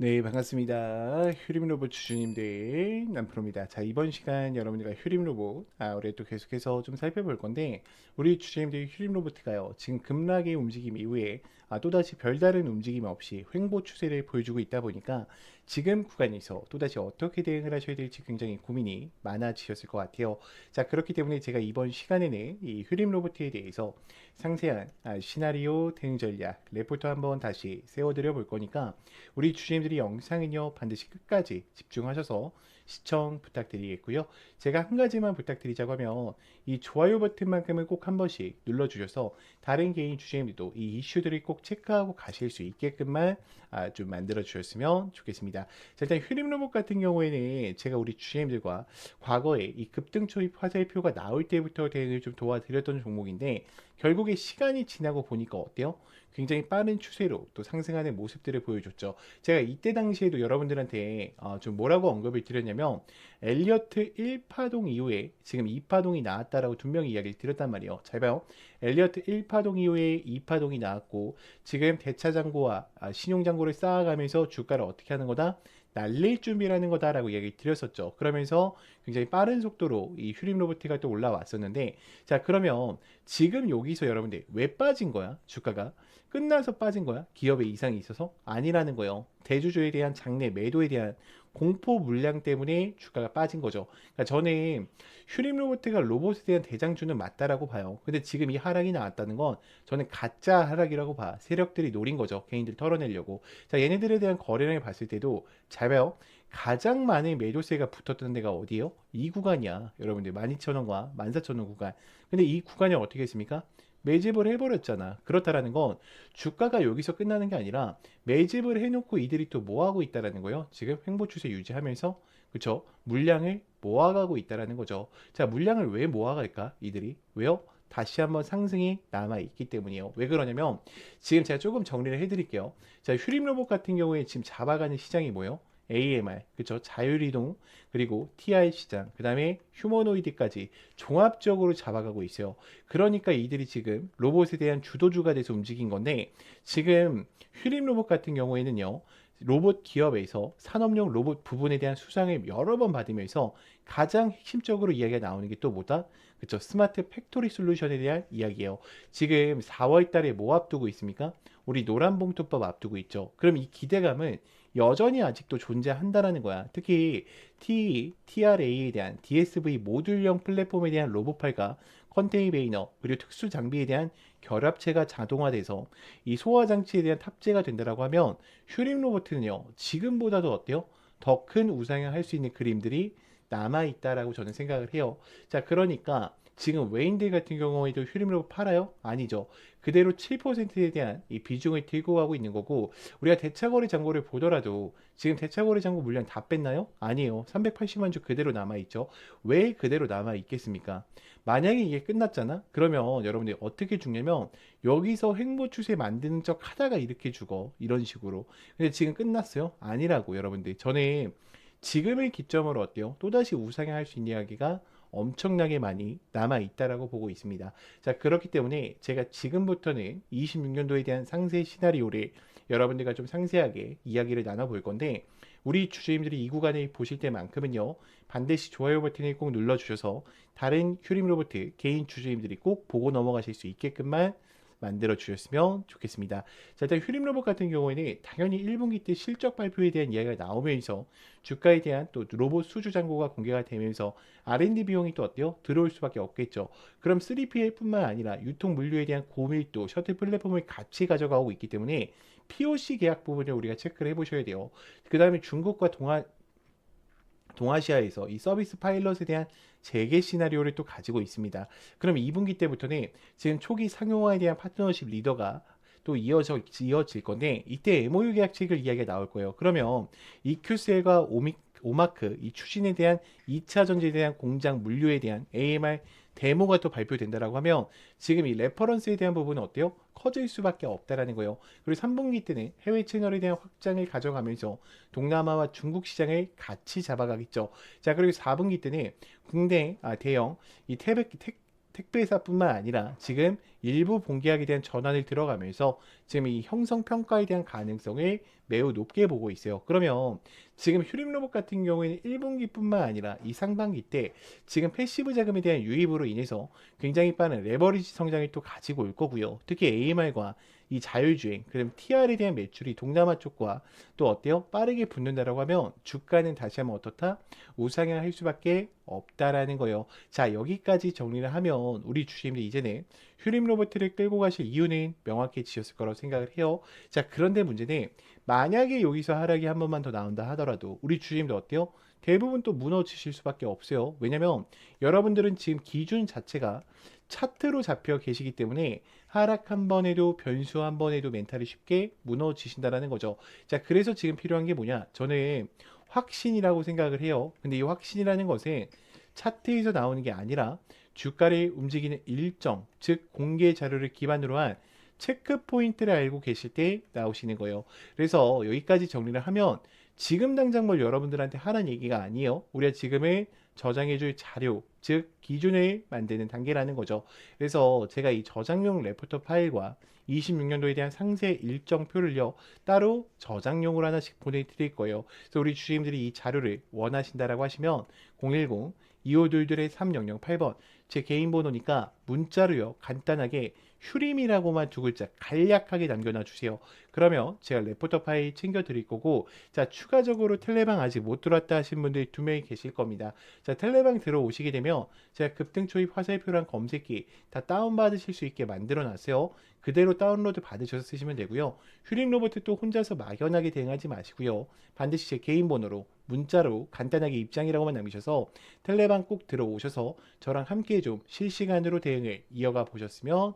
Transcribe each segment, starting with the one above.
네, 반갑습니다. 휴림 로봇 주주님들 남프로입니다. 자, 이번 시간 여러분들과 휴림 로봇 올해 또 계속해서 좀 살펴볼 건데, 우리 주주님들 휴림 로봇가요, 지금 급락의 움직임 이후에 또다시 별다른 움직임 없이 횡보 추세를 보여주고 있다 보니까 지금 구간에서 또다시 어떻게 대응을 하셔야 될지 굉장히 고민이 많아지셨을 것 같아요. 자, 그렇기 때문에 제가 이번 시간에는 이 휴림 로봇에 대해서 상세한 시나리오 대응 전략 레포트 한번 다시 세워드려 볼 거니까 우리 주주님들이 영상은요 반드시 끝까지 집중하셔서 시청 부탁드리겠고요. 제가 한 가지만 부탁드리자고 하면 이 좋아요 버튼만큼은 꼭 한 번씩 눌러주셔서 다른 개인 주주님들도 이 이슈들을 꼭 체크하고 가실 수 있게끔만 좀 만들어 주셨으면 좋겠습니다. 자, 일단 휴림 로봇 같은 경우에는 제가 우리 주주님들과 과거에 이 급등 초입 화살표가 나올 때부터 대응을 좀 도와드렸던 종목인데 결국에 시간이 지나고 보니까 어때요? 굉장히 빠른 추세로 또 상승하는 모습들을 보여줬죠. 제가 이때 당시에도 여러분들한테 좀 뭐라고 언급을 드렸냐면 엘리어트 1파동 이후에 지금 2파동이 나왔다라고 분명히 이야기를 드렸단 말이에요. 잘 봐요. 엘리어트 1파동 이후에 2파동이 나왔고 지금 대차장고와 신용장고를 쌓아가면서 주가를 어떻게 하는 거다? 날릴 준비라는 거다라고 이야기 드렸었죠. 그러면서 굉장히 빠른 속도로 이 휴림 로보트가 또 올라왔었는데 자, 그러면 지금 여기서 여러분들 왜 빠진 거야? 주가가 끝나서 빠진 거야? 기업의 이상이 있어서? 아니라는 거예요. 대주주에 대한 장내 매도에 대한 공포 물량 때문에 주가가 빠진 거죠. 그러니까 저는 휴림 로보트가 로봇에 대한 대장주는 맞다라고 봐요. 근데 지금 이 하락이 나왔다는 건 저는 가짜 하락이라고 봐. 세력들이 노린 거죠. 개인들 털어내려고. 자, 얘네들에 대한 거래량을 봤을 때도 잘 봐요. 가장 많은 매도세가 붙었던 데가 어디예요? 이 구간이야. 여러분들 12,000원과 14,000원 구간. 근데 이 구간이 어떻게 했습니까? 매집을 해버렸잖아. 그렇다라는 건 주가가 여기서 끝나는 게 아니라 매집을 해놓고 이들이 또 뭐하고 있다라는 거예요. 지금 횡보 추세 유지하면서 그쵸? 물량을 모아가고 있다라는 거죠. 자, 물량을 왜 모아갈까? 이들이 왜요? 다시 한번 상승이 남아있기 때문이에요. 왜 그러냐면 지금 제가 조금 정리를 해드릴게요. 자, 휴림 로봇 같은 경우에 지금 잡아가는 시장이 뭐예요? AMR, 그쵸? 자율이동, 그리고 TI 시장, 그 다음에 휴머노이드까지 종합적으로 잡아가고 있어요. 그러니까 이들이 지금 로봇에 대한 주도주가 돼서 움직인 건데, 지금 휴림 로봇 같은 경우에는요, 로봇 기업에서 산업용 로봇 부분에 대한 수상을 여러 번 받으면서 가장 핵심적으로 이야기가 나오는 게 또 뭐다? 그쵸? 스마트 팩토리 솔루션에 대한 이야기예요. 지금 4월 달에 뭐 앞두고 있습니까? 우리 노란봉투법 앞두고 있죠. 그럼 이 기대감은 여전히 아직도 존재한다라는 거야. 특히 TRA에 대한 DSV 모듈형 플랫폼에 대한 로봇팔과 컨테이베이너 그리고 특수 장비에 대한 결합체가 자동화돼서 이 소화 장치에 대한 탑재가 된다라고 하면 휴림 로봇은요 지금보다도 어때요? 더 큰 우상향 할 수 있는 그림들이 남아 있다라고 저는 생각을 해요. 자, 그러니까 지금 웨인데이 같은 경우에도 휴림 로봇 팔아요? 아니죠. 그대로 7%에 대한 이 비중을 들고 가고 있는 거고 우리가 대차거래 잔고를 보더라도 지금 대차거래 잔고 물량 다 뺐나요? 아니에요. 380만 주 그대로 남아 있죠. 왜 그대로 남아 있겠습니까? 만약에 이게 끝났잖아? 그러면 여러분들이 어떻게 죽냐면 여기서 횡보 추세 만드는 척 하다가 이렇게 죽어. 이런 식으로. 근데 지금 끝났어요? 아니라고 여러분들. 저는 지금을 기점으로 어때요? 또다시 우상향할 수 있는 이야기가 엄청나게 많이 남아 있다라고 보고 있습니다. 자, 그렇기 때문에 제가 지금부터는 26년도에 대한 상세 시나리오를 여러분들과 좀 상세하게 이야기를 나눠볼 건데 우리 주주님들이 이 구간을 보실 때만큼은요 반드시 좋아요 버튼을 꼭 눌러주셔서 다른 휴림 로봇 개인 주주님들이 꼭 보고 넘어가실 수 있게끔만 만들어 주셨으면 좋겠습니다. 자, 일단 휴림 로봇 같은 경우에는 당연히 1분기 때 실적 발표에 대한 이야기가 나오면서 주가에 대한 또 로봇 수주 잔고가 공개가 되면서 R&D 비용이 또 어때요? 들어올 수밖에 없겠죠. 그럼 3PL뿐만 아니라 유통 물류에 대한 고밀도 셔틀 플랫폼을 같이 가져가고 있기 때문에 POC 계약 부분을 우리가 체크를 해보셔야 돼요. 그 다음에 중국과 동아시아에서 이 서비스 파일럿에 대한 재개 시나리오를 또 가지고 있습니다. 그럼 2분기 때부터는 지금 초기 상용화에 대한 파트너십 리더가 또 이어질 건데 이때 MOU 계약책을 이야기가 나올 거예요. 그러면 EQ셀과 오마크 이 추진에 대한 2차 전지에 대한 공장 물류에 대한 AMR 데모가 또 발표된다라고 하면 지금 이 레퍼런스에 대한 부분은 어때요? 커질 수밖에 없다라는 거예요. 그리고 3분기 때는 해외 채널에 대한 확장을 가져가면서 동남아와 중국 시장을 같이 잡아가겠죠. 자, 그리고 4분기 때는 국내 대형 이 택배사뿐만 아니라 지금 일부 본계약에 대한 전환을 들어가면서 지금 이 형성 평가에 대한 가능성을 매우 높게 보고 있어요. 그러면 지금 휴림 로봇 같은 경우에는 1분기뿐만 아니라 이 상반기 때 지금 패시브 자금에 대한 유입으로 인해서 굉장히 빠른 레버리지 성장을 또 가지고 올 거고요. 특히 AMR과 이 자율주행, 그럼 TR에 대한 매출이 동남아 쪽과 또 어때요? 빠르게 붙는다라고 하면 주가는 다시 한번 어떻다? 우상향할 수밖에 없다라는 거예요. 자, 여기까지 정리를 하면 우리 주주님들 이제는 휴림 로봇을 끌고 가실 이유는 명확해지셨을 거라고 생각을 해요. 자, 그런데 문제는 만약에 여기서 하락이 한 번만 더 나온다 하더라도 우리 주주님들 어때요? 대부분 또 무너지실 수밖에 없어요. 왜냐면 여러분들은 지금 기준 자체가 차트로 잡혀 계시기 때문에 하락 한 번에도 변수 한 번에도 멘탈이 쉽게 무너지신다라는 거죠. 자, 그래서 지금 필요한 게 뭐냐? 저는 확신이라고 생각을 해요. 근데 이 확신이라는 것은 차트에서 나오는 게 아니라 주가를 움직이는 일정, 즉 공개 자료를 기반으로 한 체크 포인트를 알고 계실 때 나오시는 거예요. 그래서 여기까지 정리를 하면 지금 당장 뭘 여러분들한테 하는 얘기가 아니에요. 우리가 지금은 저장해줄 자료, 즉 기준을 만드는 단계라는 거죠. 그래서 제가 이 저장용 레포터 파일과 26년도에 대한 상세 일정표를요 따로 저장용으로 하나씩 보내드릴 거예요. 그래서 우리 주주님들이 이 자료를 원하신다라고 하시면 010-2522-3008번 제 개인 번호니까 문자로요 간단하게 휴림이라고만 두 글자 간략하게 남겨놔 주세요. 그러면 제가 레포터 파일 챙겨 드릴 거고, 자, 추가적으로 텔레방 아직 못 들어왔다 하신 분들이 2명이 계실 겁니다. 자, 텔레방 들어오시게 되면 제가 급등 초입 화살표랑 검색기 다 다운받으실 수 있게 만들어 놨어요. 그대로 다운로드 받으셔서 쓰시면 되고요. 휴림 로봇 또 혼자서 막연하게 대응하지 마시고요. 반드시 제 개인 번호로 문자로 간단하게 입장이라고만 남기셔서 텔레방 꼭 들어오셔서 저랑 함께 좀 실시간으로 대응을 이어가 보셨으면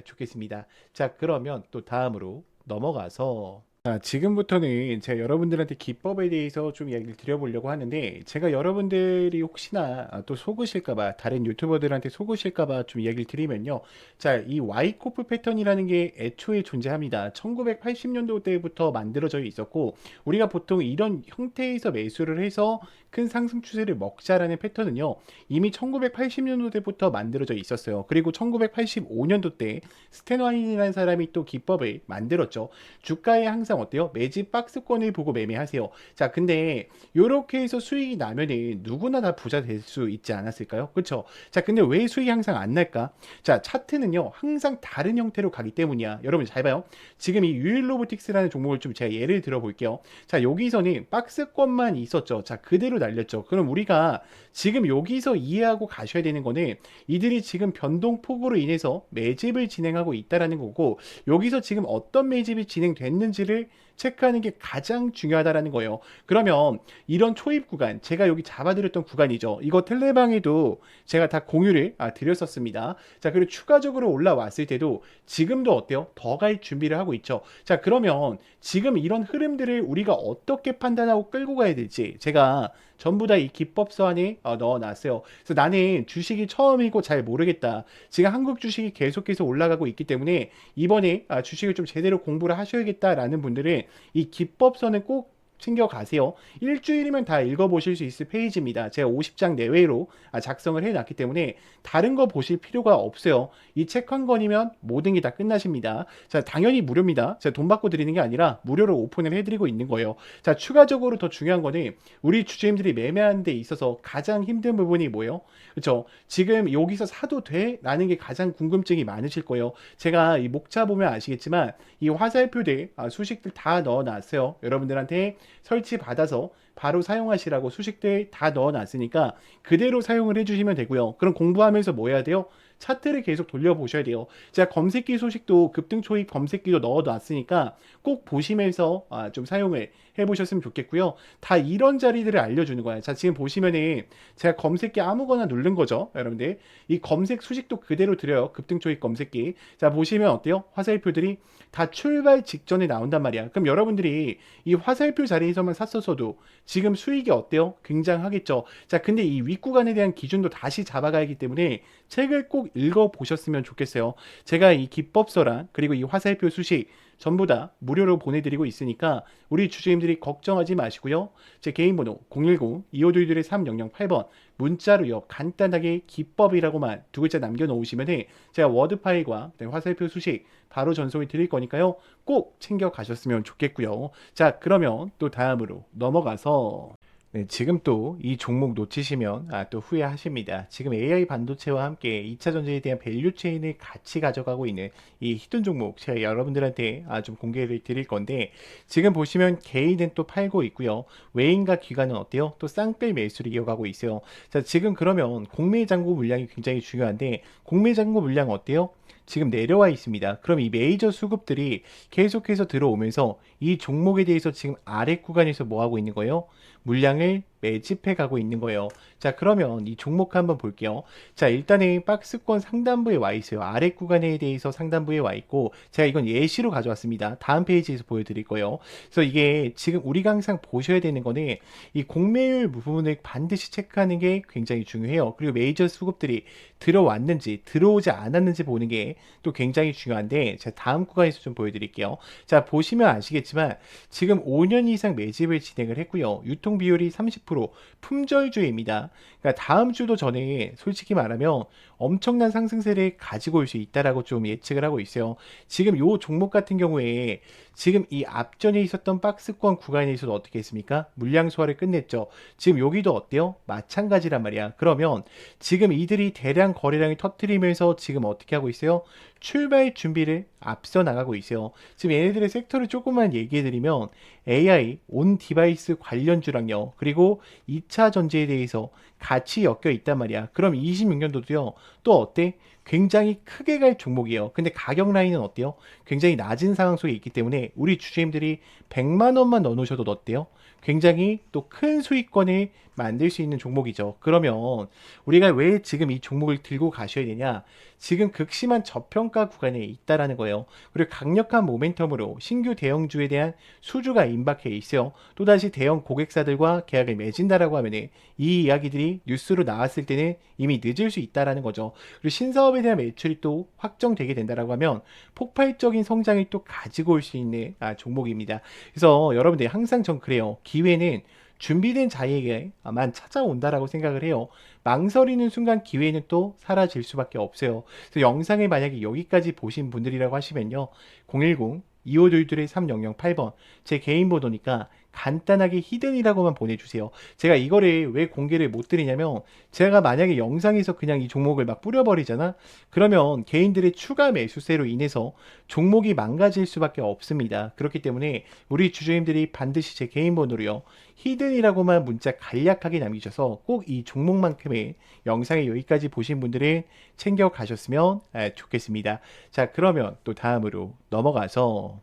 좋겠습니다. 자, 그러면 또 다음으로 넘어가서 자, 지금부터는 제가 여러분들한테 기법에 대해서 좀 이야기를 드려보려고 하는데, 제가 여러분들이 혹시나 또 속으실까봐, 다른 유튜버들한테 속으실까봐 좀 이야기를 드리면요. 자, 이 와이코프 패턴이라는 게 애초에 존재합니다. 1980년도 때부터 만들어져 있었고, 우리가 보통 이런 형태에서 매수를 해서 큰 상승 추세를 먹자라는 패턴은요, 이미 1980년도 때부터 만들어져 있었어요. 그리고 1985년도 때 스탠와인이라는 사람이 또 기법을 만들었죠. 주가에 항상 어때요? 매집 박스권을 보고 매매하세요. 자, 근데 이렇게 해서 수익이 나면은 누구나 다 부자 될 수 있지 않았을까요? 그렇죠? 자, 근데 왜 수익이 항상 안 날까? 자, 차트는요 항상 다른 형태로 가기 때문이야. 여러분 잘 봐요. 지금 이 유일 로보틱스라는 종목을 좀 제가 예를 들어 볼게요. 자, 여기서는 박스권만 있었죠. 자, 그대로 날렸죠. 그럼 우리가 지금 여기서 이해하고 가셔야 되는 거는 이들이 지금 변동폭으로 인해서 매집을 진행하고 있다라는 거고, 여기서 지금 어떤 매집이 진행됐는지를 체크하는 게 가장 중요하다라는 거예요. 그러면 이런 초입 구간, 제가 여기 잡아드렸던 구간이죠. 이거 텔레방에도 제가 다 공유를 드렸었습니다. 자, 그리고 추가적으로 올라왔을 때도 지금도 어때요? 더 갈 준비를 하고 있죠. 자, 그러면 지금 이런 흐름들을 우리가 어떻게 판단하고 끌고 가야 될지 제가 전부 다 이 기법서 안에 넣어놨어요. 그래서 나는 주식이 처음이고 잘 모르겠다. 지금 한국 주식이 계속해서 올라가고 있기 때문에 이번에 주식을 좀 제대로 공부를 하셔야겠다라는 분들은 이 기법서는 꼭 챙겨가세요. 일주일이면 다 읽어보실 수 있을 페이지입니다. 제가 50장 내외로 작성을 해놨기 때문에 다른 거 보실 필요가 없어요. 이 책 한 권이면 모든 게 다 끝나십니다. 자, 당연히 무료입니다. 제가 돈 받고 드리는 게 아니라 무료로 오픈을 해드리고 있는 거예요. 자, 추가적으로 더 중요한 거는 우리 주주님들이 매매하는 데 있어서 가장 힘든 부분이 뭐예요? 그렇죠? 지금 여기서 사도 돼? 라는 게 가장 궁금증이 많으실 거예요. 제가 이 목차 보면 아시겠지만 이 화살표들 수식들 다 넣어놨어요. 여러분들한테 설치 받아서 바로 사용하시라고 수식들 다 넣어놨으니까 그대로 사용을 해주시면 되고요. 그럼 공부하면서 뭐 해야 돼요? 차트를 계속 돌려보셔야 돼요. 제가 검색기 소식도 급등 초입 검색기도 넣어놨으니까 꼭 보시면서 좀 사용을 해보셨으면 좋겠고요. 다 이런 자리들을 알려주는 거예요. 자, 지금 보시면은 제가 검색기 아무거나 누른 거죠. 여러분들 이 검색 수식도 그대로 드려요. 급등 초입 검색기. 자, 보시면 어때요? 화살표들이 다 출발 직전에 나온단 말이야. 그럼 여러분들이 이 화살표 자리에서만 샀었어도 지금 수익이 어때요? 굉장하겠죠. 자, 근데 이 윗구간에 대한 기준도 다시 잡아가야기 때문에 책을 꼭 읽어보셨으면 좋겠어요. 제가 이 기법서랑 그리고 이 화살표 수식 전부 다 무료로 보내드리고 있으니까 우리 주주님들이 걱정하지 마시고요. 제 개인 번호 010-2522-3008번 문자로요. 간단하게 기법이라고만 두 글자 남겨놓으시면 제가 워드 파일과 화살표 수식 바로 전송이 드릴 거니까요. 꼭 챙겨 가셨으면 좋겠고요. 자, 그러면 또 다음으로 넘어가서 네, 지금 또 이 종목 놓치시면 또 후회하십니다. 지금 AI 반도체와 함께 2차 전지에 대한 밸류 체인을 같이 가져가고 있는 이 히든 종목 제가 여러분들한테 좀 공개를 드릴 건데 지금 보시면 개인은 또 팔고 있고요. 외인과 기관은 어때요? 또 쌍끌 매수를 이어가고 있어요. 자, 지금 그러면 공매 잔고 물량이 굉장히 중요한데 공매 잔고 물량 어때요? 지금 내려와 있습니다. 그럼 이 메이저 수급들이 계속해서 들어오면서 이 종목에 대해서 지금 아래 구간에서 뭐 하고 있는 거예요? 물량을 매집해 가고 있는 거예요. 자, 그러면 이 종목 한번 볼게요. 자, 일단은 박스권 상단부에 와 있어요. 아래 구간에 대해서 상단부에 와 있고, 제가 이건 예시로 가져왔습니다. 다음 페이지에서 보여드릴 거예요. 그래서 이게 지금 우리가 항상 보셔야 되는 거는 이 공매율 부분을 반드시 체크하는 게 굉장히 중요해요. 그리고 메이저 수급들이 들어왔는지 들어오지 않았는지 보는 게 또 굉장히 중요한데, 제가 다음 구간에서 좀 보여드릴게요. 자, 보시면 아시겠지만 지금 5년 이상 매집을 진행을 했고요. 유통 비율이 30%, 품절주입니다. 그러니까 다음 주도 전에 솔직히 말하면 엄청난 상승세를 가지고 올 수 있다라고 좀 예측을 하고 있어요. 지금 요 종목 같은 경우에 지금 이 앞전에 있었던 박스권 구간에서도 어떻게 했습니까? 물량 소화를 끝냈죠. 지금 여기도 어때요? 마찬가지란 말이야. 그러면 지금 이들이 대량 거래량을 터뜨리면서 지금 어떻게 하고 있어요? 출발 준비를 앞서 나가고 있어요. 지금 얘네들의 섹터를 조금만 얘기해드리면 AI, 온 디바이스 관련주랑요. 그리고 2차 전지에 대해서 같이 엮여 있단 말이야. 그럼 26년도도요. 또 어때? 굉장히 크게 갈 종목이에요. 근데 가격 라인은 어때요? 굉장히 낮은 상황 속에 있기 때문에 우리 주주님들이 100만 원만 넣어놓으셔도 어때요? 굉장히 또 큰 수익권을 만들 수 있는 종목이죠. 그러면 우리가 왜 지금 이 종목을 들고 가셔야 되냐? 지금 극심한 저평가 구간에 있다라는 거예요. 그리고 강력한 모멘텀으로 신규 대형주에 대한 수주가 임박해 있어요. 또다시 대형 고객사들과 계약을 맺은다라고 하면은 이 이야기들이 뉴스로 나왔을 때는 이미 늦을 수 있다라는 거죠. 그리고 신사업에 대한 매출이 또 확정되게 된다라고 하면 폭발적인 성장을 또 가지고 올 수 있는 종목입니다. 그래서 여러분들 항상 전 그래요. 기회는 준비된 자에게만 찾아온다라고 생각을 해요. 망설이는 순간 기회는 또 사라질 수밖에 없어요. 그래서 영상을 만약에 여기까지 보신 분들이라고 하시면요. 010-2522-3008번 제 개인 번호니까 간단하게 히든이라고만 보내주세요. 제가 이거를 왜 공개를 못 드리냐면 제가 만약에 영상에서 그냥 이 종목을 막 뿌려버리잖아? 그러면 개인들의 추가 매수세로 인해서 종목이 망가질 수밖에 없습니다. 그렇기 때문에 우리 주주님들이 반드시 제 개인 번호로요. 히든이라고만 문자 간략하게 남기셔서 꼭 이 종목만큼의 영상에 여기까지 보신 분들은 챙겨 가셨으면 좋겠습니다. 자, 그러면 또 다음으로 넘어가서